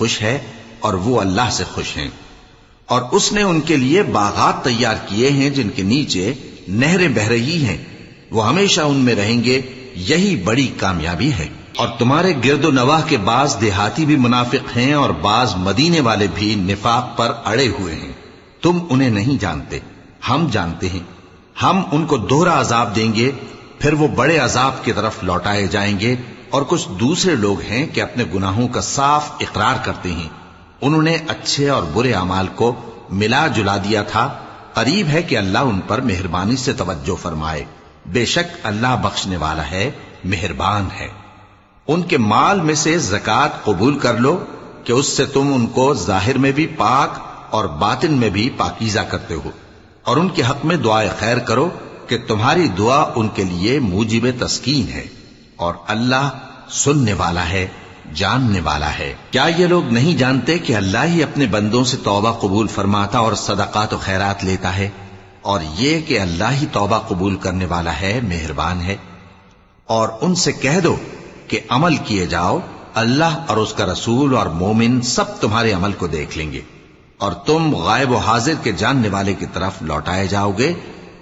خوش ہے اور وہ اللہ سے خوش ہیں، اور اس نے ان کے لیے باغات تیار کیے ہیں جن کے نیچے نہریں بہ رہی ہیں، وہ ہمیشہ ان میں رہیں گے، یہی بڑی کامیابی ہے۔ اور تمہارے گرد و نواح کے بعض دیہاتی بھی منافق ہیں اور بعض مدینے والے بھی نفاق پر اڑے ہوئے ہیں، تم انہیں نہیں جانتے، ہم جانتے ہیں۔ ہم ان کو دوہرا عذاب دیں گے، پھر وہ بڑے عذاب کی طرف لوٹائے جائیں گے۔ اور کچھ دوسرے لوگ ہیں کہ اپنے گناہوں کا صاف اقرار کرتے ہیں، انہوں نے اچھے اور برے اعمال کو ملا جلا دیا تھا، قریب ہے کہ اللہ ان پر مہربانی سے توجہ فرمائے، بے شک اللہ بخشنے والا ہے، مہربان ہے۔ ان کے مال میں سے زکوٰۃ قبول کر لو کہ اس سے تم ان کو ظاہر میں بھی پاک اور باطن میں بھی پاکیزہ کرتے ہو، اور ان کے حق میں دعائے خیر کرو کہ تمہاری دعا ان کے لیے موجب تسکین ہے، اور اللہ سننے والا ہے، جاننے والا ہے۔ کیا یہ لوگ نہیں جانتے کہ اللہ ہی اپنے بندوں سے توبہ قبول فرماتا اور صدقات و خیرات لیتا ہے، اور یہ کہ اللہ ہی توبہ قبول کرنے والا ہے، مہربان ہے۔ اور ان سے کہہ دو کہ عمل کیے جاؤ، اللہ اور اس کا رسول اور مومن سب تمہارے عمل کو دیکھ لیں گے، اور تم غائب و حاضر کے جاننے والے کی طرف لوٹائے جاؤ گے،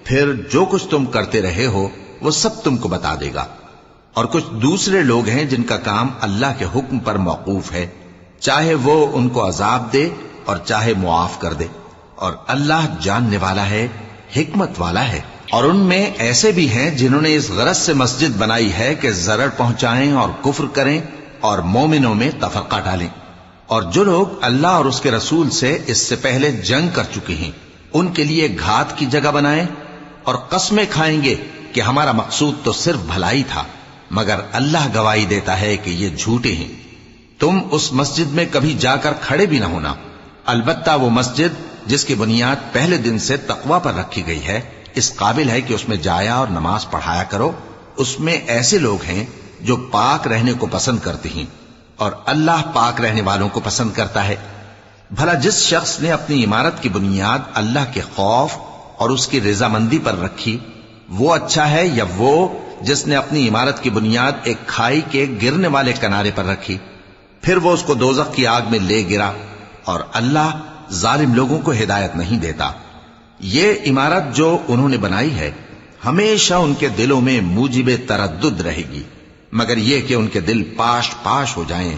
پھر جو کچھ تم کرتے رہے ہو وہ سب تم کو بتا دے گا۔ اور کچھ دوسرے لوگ ہیں جن کا کام اللہ کے حکم پر موقوف ہے، چاہے وہ ان کو عذاب دے اور چاہے معاف کر دے، اور اللہ جاننے والا ہے، حکمت والا ہے۔ اور ان میں ایسے بھی ہیں جنہوں نے اس غرض سے مسجد بنائی ہے کہ ضرر پہنچائیں اور کفر کریں اور مومنوں میں تفرقہ ڈالیں، اور جو لوگ اللہ اور اس کے رسول سے اس سے پہلے جنگ کر چکے ہیں ان کے لیے گھات کی جگہ بنائیں، اور قسمیں کھائیں گے کہ ہمارا مقصود تو صرف بھلائی تھا، مگر اللہ گواہی دیتا ہے کہ یہ جھوٹے ہیں۔ تم اس مسجد میں کبھی جا کر کھڑے بھی نہ ہونا، البتہ وہ مسجد جس کی بنیاد پہلے دن سے تقوی پر رکھی گئی ہے اس قابل ہے کہ اس میں جایا اور نماز پڑھایا کرو۔ اس میں ایسے لوگ ہیں جو پاک رہنے کو پسند کرتے ہیں، اور اللہ پاک رہنے والوں کو پسند کرتا ہے۔ بھلا جس شخص نے اپنی عمارت کی بنیاد اللہ کے خوف اور اس کی رضامندی پر رکھی، وہ اچھا ہے یا وہ جس نے اپنی عمارت کی بنیاد ایک کھائی کے گرنے والے کنارے پر رکھی، پھر وہ اس کو دوزخ کی آگ میں لے گرا، اور اللہ ظالم لوگوں کو ہدایت نہیں دیتا۔ یہ عمارت جو انہوں نے بنائی ہے ہمیشہ ان کے دلوں میں موجب تردد رہے گی، مگر یہ کہ ان کے دل پاش پاش ہو جائیں،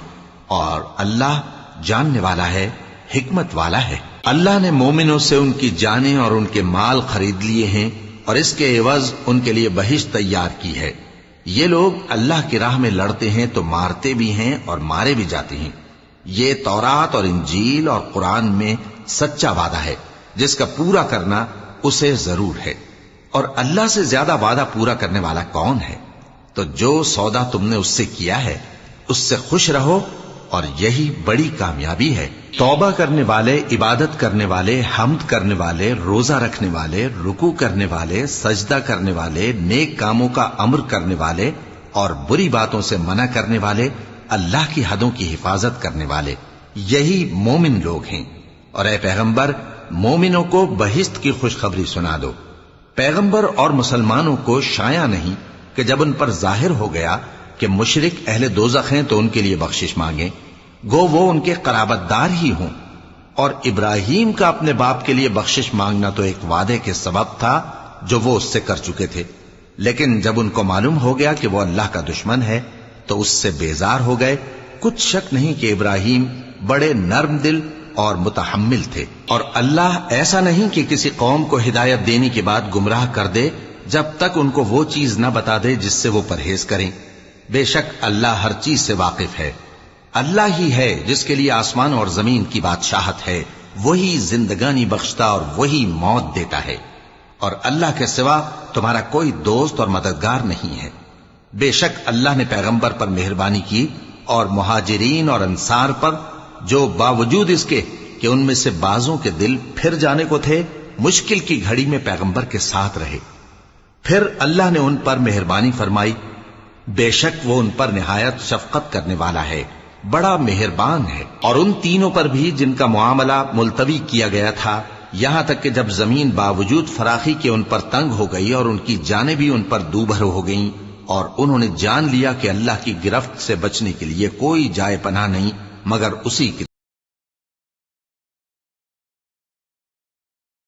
اور اللہ جاننے والا ہے، حکمت والا ہے۔ اللہ نے مومنوں سے ان کی جانیں اور ان کے مال خرید لیے ہیں، اور اس کے عوض ان کے لیے بہشت تیار کی ہے۔ یہ لوگ اللہ کی راہ میں لڑتے ہیں تو مارتے بھی ہیں اور مارے بھی جاتے ہیں۔ یہ تورات اور انجیل اور قرآن میں سچا وعدہ ہے جس کا پورا کرنا اسے ضرور ہے، اور اللہ سے زیادہ وعدہ پورا کرنے والا کون ہے؟ تو جو سودا تم نے اس سے کیا ہے اس سے خوش رہو، اور یہی بڑی کامیابی ہے۔ توبہ کرنے والے، عبادت کرنے والے، حمد کرنے والے، روزہ رکھنے والے، رکوع کرنے والے، سجدہ کرنے والے، نیک کاموں کا امر کرنے والے اور بری باتوں سے منع کرنے والے، اللہ کی حدوں کی حفاظت کرنے والے، یہی مومن لوگ ہیں۔ اور اے پیغمبر، مومنوں کو بہشت کی خوشخبری سنا دو۔ پیغمبر اور مسلمانوں کو شایع نہیں کہ جب ان پر ظاہر ہو گیا کہ مشرک اہل دوزخ ہیں تو ان کے لیے بخشش مانگیں، گو وہ ان کے قرابت دار ہی ہوں۔ اور ابراہیم کا اپنے باپ کے لیے بخشش مانگنا تو ایک وعدے کے سبب تھا جو وہ اس سے کر چکے تھے، لیکن جب ان کو معلوم ہو گیا کہ وہ اللہ کا دشمن ہے تو اس سے بیزار ہو گئے۔ کچھ شک نہیں کہ ابراہیم بڑے نرم دل اور متحمل تھے، اور اللہ ایسا نہیں کہ کسی قوم کو ہدایت دینے کے بعد گمراہ کر دے جب تک ان کو وہ چیز نہ بتا دے جس سے وہ پرہیز کریں۔ بے شک اللہ ہر چیز سے واقف ہے۔ اللہ ہی ہے جس کے لیے آسمان اور زمین کی بادشاہت ہے، وہی زندگانی بخشتا اور وہی موت دیتا ہے، اور اللہ کے سوا تمہارا کوئی دوست اور مددگار نہیں ہے۔ بے شک اللہ نے پیغمبر پر مہربانی کی اور مہاجرین اور انصار پر، جو باوجود اس کے کہ ان میں سے بعضوں کے دل پھر جانے کو تھے، مشکل کی گھڑی میں پیغمبر کے ساتھ رہے۔ پھر اللہ نے ان پر مہربانی فرمائی، بے شک وہ ان پر نہایت شفقت کرنے والا ہے، بڑا مہربان ہے۔ اور ان تینوں پر بھی جن کا معاملہ ملتوی کیا گیا تھا، یہاں تک کہ جب زمین باوجود فراخی کے ان پر تنگ ہو گئی اور ان کی جانیں بھی ان پر دوبھر ہو گئیں، اور انہوں نے جان لیا کہ اللہ کی گرفت سے بچنے کے لیے کوئی جائے پناہ نہیں مگر اسی کی